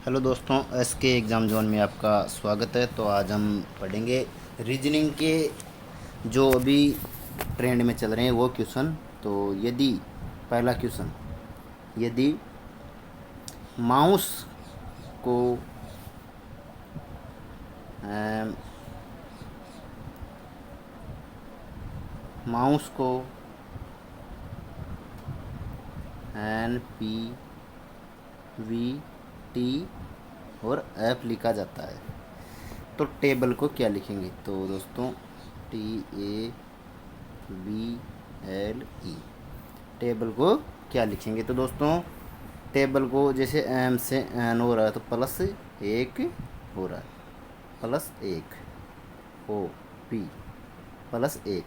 Hello दोस्तों, SK exam zone में आपका स्वागत है। तो आज हम पढ़ेंगे रीजनिंग के जो अभी ट्रेंड में चल रहे हैं वो क्वेश्चन। तो यदि पहला क्वेश्चन, यदि माउस को अम, माउस को NPVT और ऐप लिखा जाता है तो टेबल को क्या लिखेंगे? तो दोस्तों TABLE, टेबल को क्या लिखेंगे? तो दोस्तों टेबल को जैसे एम से एन हो रहा है तो प्लस एक हो रहा है, प्लस एक OP प्लस एक,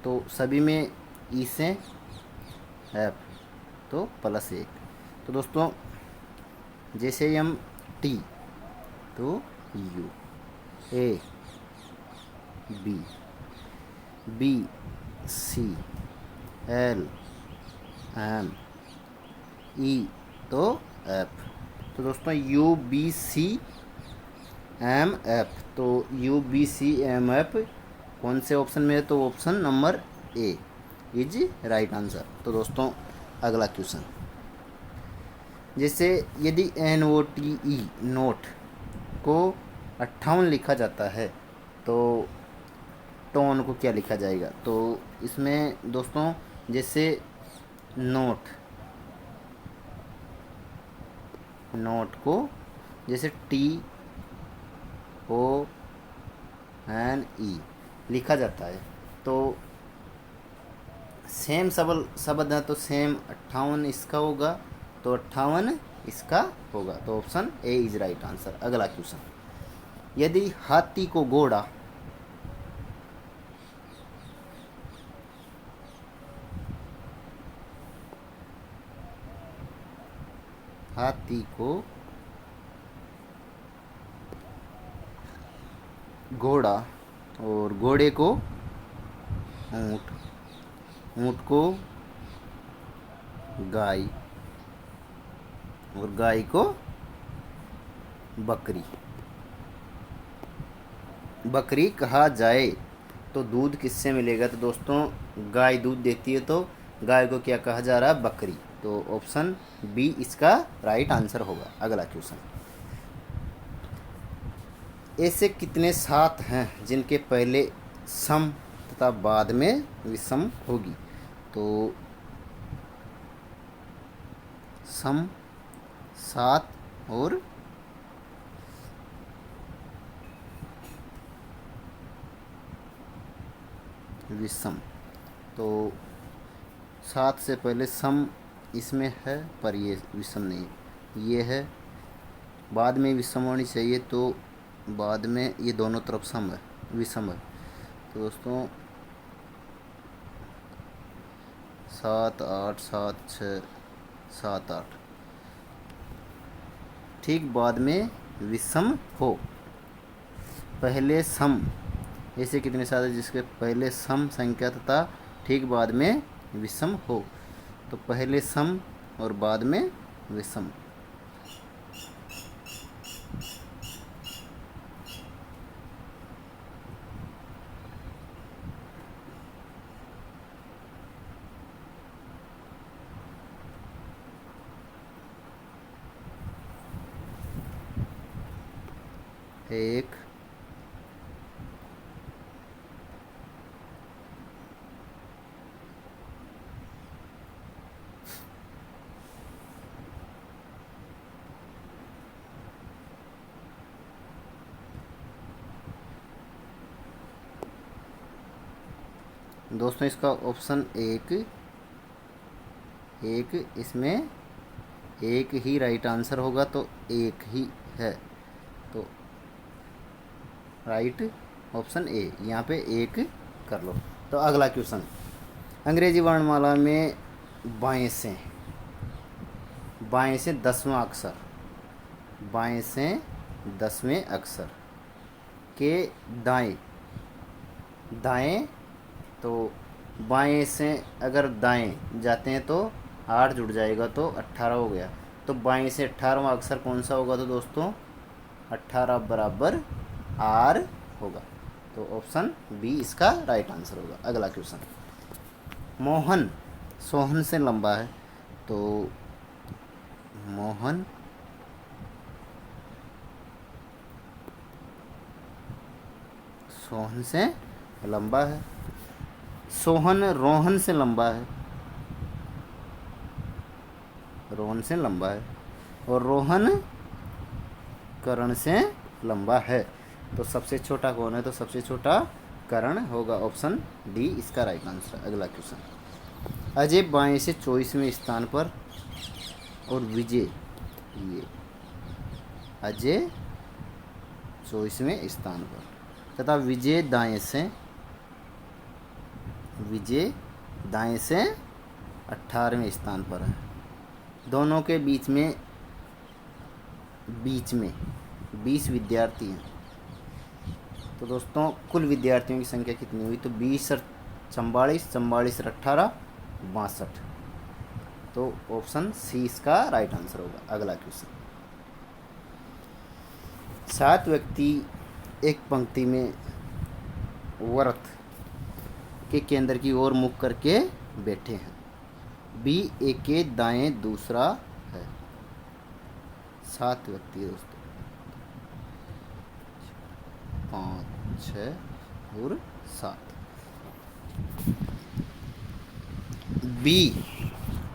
तो सभी में ई से एफ तो प्लस एक। तो दोस्तों जैसे हम टी तो UABCLME तो एफ। तो दोस्तों UBCMF, तो UBCMF कौन से ऑप्शन में है? तो option number A is right answer. तो दोस्तों अगला क्वेश्चन, जैसे यदि NOTE नोट को 58 लिखा जाता है तो टोन को क्या लिखा जाएगा? तो इसमें दोस्तों जैसे नोट को जैसे TONE लिखा जाता है तो सेम शब्द है तो सेम 58 इसका होगा, तो 58 इसका होगा। तो option A is right answer. अगला क्वेश्चन, यदि हाथी को घोड़ा घोड़ा और घोड़े को ऊंट, ऊंट को गाय और गाय को बकरी कहा जाए तो दूध किससे मिलेगा? तो दोस्तों गाय दूध देती है तो गाय को क्या कहा जा रहा है? बकरी। तो ऑप्शन बी इसका राइट आंसर होगा। अगला क्वेश्चन, ऐसे कितने सात हैं जिनके पहले सम तथा बाद में विषम होगी? तो सम 7 और विषम। तो 7 से पहले सम इसमें है पर ये विषम नहीं, ये है। बाद में विषम होनी चाहिए तो बाद में ये दोनों तरफ सम है, विषम है। तो दोस्तों 7 8 7 6 7 8 ठीक बाद में विषम हो। पहले सम, ऐसे कितने साथ है जिसके पहले सम संख्या तथा ठीक बाद में विषम हो? तो पहले सम और बाद में विषम। एक दोस्तों इसका ऑप्शन एक इसमें एक ही राइट आंसर होगा तो एक ही है, तो राइट ऑप्शन ए, यहाँ पे एक कर लो। तो अगला क्वेश्चन, अंग्रेजी वर्णमाला में बाएं से 10वां अक्षर, बाएं से 10वें अक्षर के दाएं तो बाएं से अगर दाएं जाते हैं तो 8 जुड़ जाएगा तो 18 हो गया। तो बाएं से 18वां अक्षर कौन सा होगा? तो दोस्तों 18 बराबर आर होगा। तो ऑप्शन बी इसका राइट आंसर होगा। अगला क्वेश्चन, मोहन सोहन से लंबा है। तो मोहन सोहन से लंबा है। सोहन रोहन से लंबा है। रोहन से लंबा है। और रोहन करण से लंबा है। तो सबसे छोटा कौन है? तो सबसे छोटा करण होगा। ऑप्शन डी इसका राइट आंसर। अगला क्वेश्चन, अजय बाएं से 24वें स्थान पर और विजय, ये अजय 24वें स्थान पर तथा विजय दाएं से 18वें स्थान पर है। दोनों के बीच में 20 विद्यार्थी हैं। तो दोस्तों कुल विद्यार्थियों की संख्या कितनी हुई? तो 20 और 44, 44 और 18, 62। तो ऑप्शन सी इसका राइट आंसर होगा। अगला क्वेश्चन, 7 व्यक्ति एक पंक्ति में वृत्त के केंद्र की ओर मुख करके बैठे हैं। बी एक के दाएं दूसरा है। 7 व्यक्ति दोस्तों, 5, 6 और 7। बी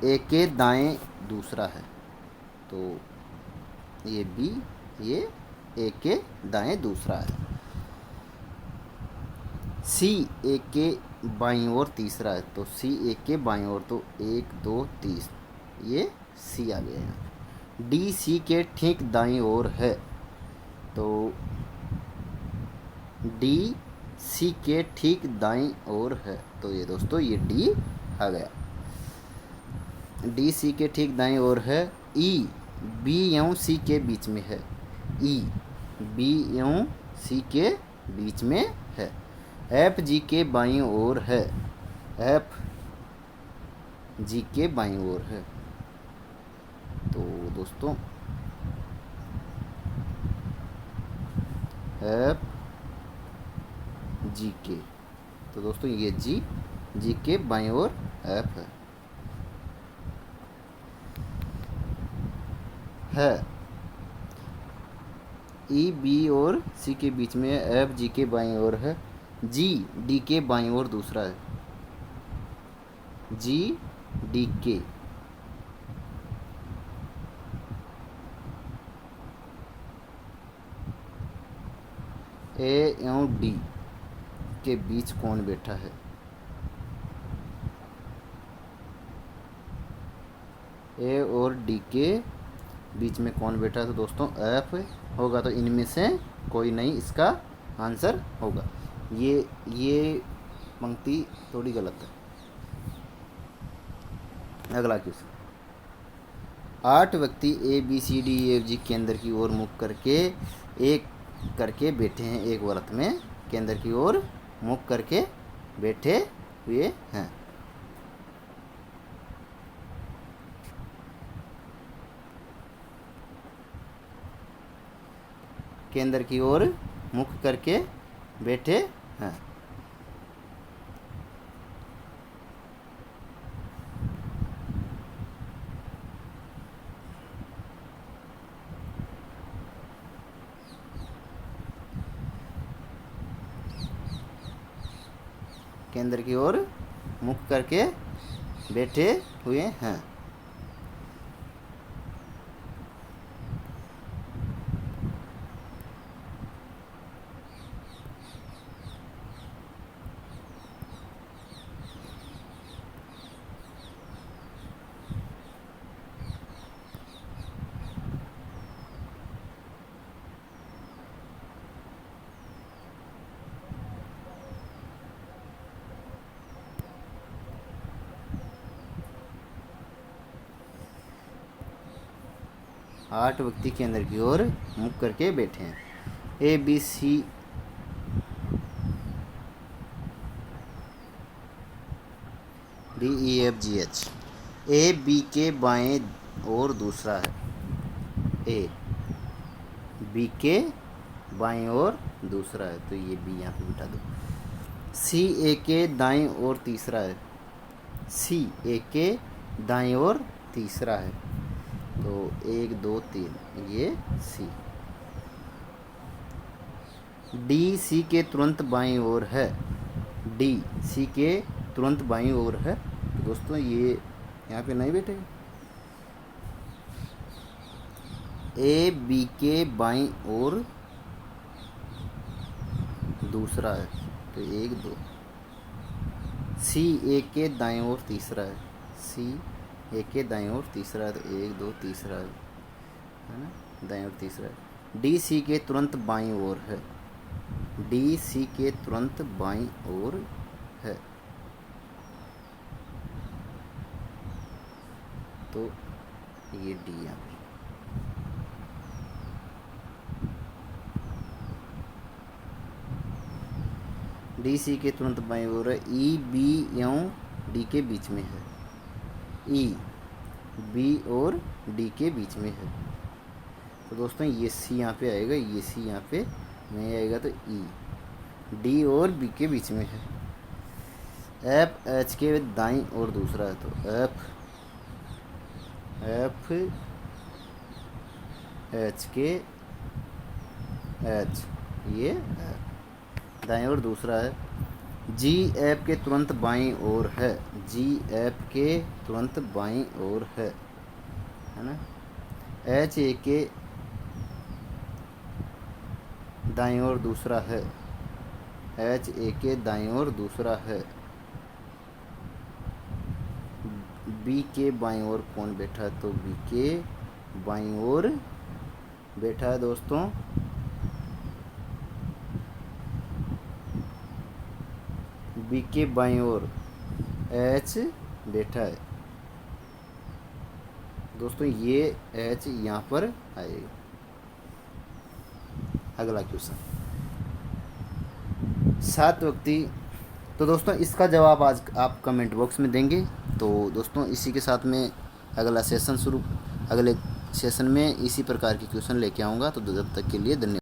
एक के दाएं दूसरा है। तो ये बी, ये एक के दाएं दूसरा है। सी एक के बाईं ओर तीसरा है। तो सी एक के बाईं ओर, तो 1, 2, 3, ये सी आ गया है। डी सी के ठीक दाईं ओर है। तो डी सी के ठीक दाईं ओर है। तो ये दोस्तों ये डी आ गया। डी सी के ठीक दाईं ओर है। ई बी एवं सी के बीच में है। ई बी एवं सी के बीच में है। एफ जी के बाईं ओर है। एफ जी के बाईं ओर है। तो दोस्तों एफ जी के, तो दोस्तों ये जी के बाईं ओर एफ है। ई बी और सी के बीच में एफ जी के बाईं ओर है। जी डी के बाईं ओर दूसरा है। जी डी के, ए एवं डी के बीच कौन बैठा है? ए और डी के बीच में कौन बैठा है? तो दोस्तों एफ होगा। तो इनमें से कोई नहीं इसका आंसर होगा। ये पंक्ति थोड़ी गलत है। अगला क्वेश्चन, 8 व्यक्ति A B C D E F G केंद्र की ओर मुख करके बैठे हैं। एक वृत्त में केंद्र की ओर मुख करके बैठे हुए हैं। केंद्र की ओर मुख करके बैठे हैं। केंद्र की ओर मुख करके बैठे हुए हैं। आठ व्यक्ति केंद्र की ओर मुख करके बैठे हैं। A B C D E F G H. A B के बाएं ओर दूसरा है। ए, बी के बाईं ओर दूसरा है तो ये बी यहाँ पे बिठा दो। सी ए के दाईं ओर तीसरा है, सी ए के दाईं ओर तीसरा है तो 1 2 3 ये सी। डी सी के तुरंत बाईं ओर है, डी सी के तुरंत बाईं ओर है तो दोस्तों ये यहाँ पे नहीं बैठेगा। ए बी के बाईं ओर दूसरा है तो 1 2। सी ए के दाईं ओर तीसरा है, सी ए के दाईं ओर तीसरा है तो 1 2 तीसरा है ना, दाईं ओर तीसरा है। डी सी के तुरंत बाईं ओर है, डी सी के तुरंत बाईं ओर है तो ये डी यहाँ पे। डी सी के तुरंत बाईं ओर है, ई बी एवं डी के बीच में है, ई बी और डी के बीच में है तो दोस्तों ये सी यहाँ पे आएगा, ये सी यहाँ पे नहीं आएगा तो ई डी और बी के बीच में है। एफ एच के दाईं ओर दूसरा है तो एफ एफ एच के एच ये दाईं ओर दूसरा है। जी एफ के तुरंत बाईं ओर है, जी एफ के तुरंत बाईं ओर है ना। एच ए के दाईं ओर दूसरा है, एच ए के दाईं ओर दूसरा है। बी के बाईं ओर कौन बैठा है तो बी के बाईं ओर बैठा है दोस्तों बी के बाईं ओर एच बैठा है दोस्तों, ये एच यहाँ पर आएगा। अगला क्वेश्चन 7 व्यक्ति। तो दोस्तों इसका जवाब आज आप कमेंट बॉक्स में देंगे। तो दोस्तों इसी के साथ में अगले सेशन में इसी प्रकार के क्वेश्चन लेके आऊँगा। तो जब तक के लिए धन्यवाद।